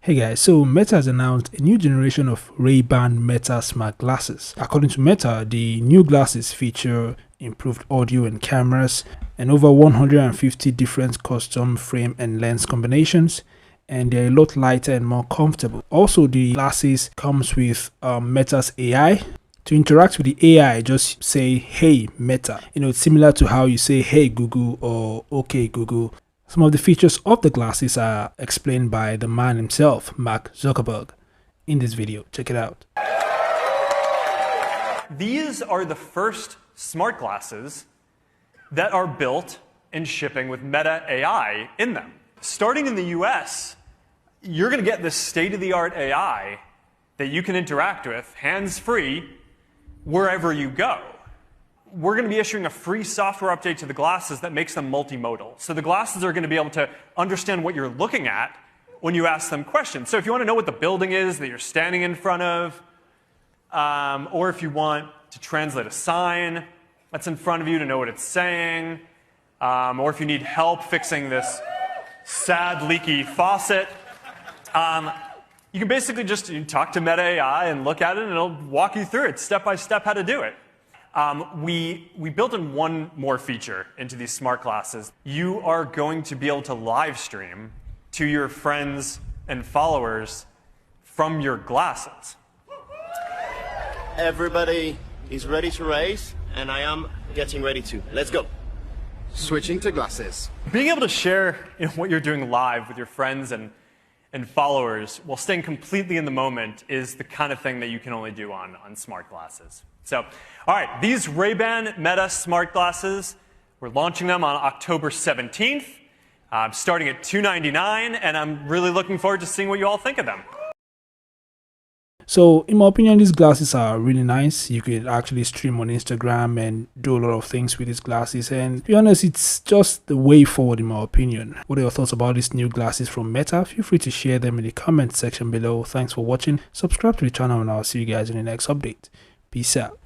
Hey guys, so Meta has announced a new generation of Ray-Ban Meta smart glasses. According to Meta, the new glasses feature improved audio and cameras and over 150 different custom frame and lens combinations, and they're a lot lighter and more comfortable. Also, the glasses comes with Meta's AI. To interact with the AI, just say, "Hey Meta." It's similar to how you say, "Hey Google" or "Okay Google." Some of the features of the glasses are explained by the man himself, Mark Zuckerberg, in this video. Check it out. These are the first smart glasses that are built and shipping with Meta AI in them. Starting in the US, you're going to get this state-of-the-art AI that you can interact with hands-free wherever you go. We're going to be issuing a free software update to the glasses that makes them multimodal. So the glasses are going to be able to understand what you're looking at when you ask them questions. So if you want to know what the building is that you're standing in front of, or if you want to translate a sign that's in front of you to know what it's saying, or if you need help fixing this sad leaky faucet, you can basically just talk to Meta AI and look at it, and it'll walk you through it step by step how to do it. We built in one more feature into these smart glasses. You are going to be able to live stream to your friends and followers from your glasses. Everybody is ready to race, and I am getting ready to. Let's go. Switching to glasses. Being able to share what you're doing live with your friends and followers while staying completely in the moment is the kind of thing that you can only do on smart glasses. So, all right, these Ray-Ban Meta smart glasses, we're launching them on October 17th, starting at $299, and I'm really looking forward to seeing what you all think of them. So, in my opinion, these glasses are really nice. You could actually stream on Instagram and do a lot of things with these glasses. And to be honest, it's just the way forward, in my opinion. What are your thoughts about these new glasses from Meta? Feel free to share them in the comment section below. Thanks for watching. Subscribe to the channel, and I'll see you guys in the next update. Peace out.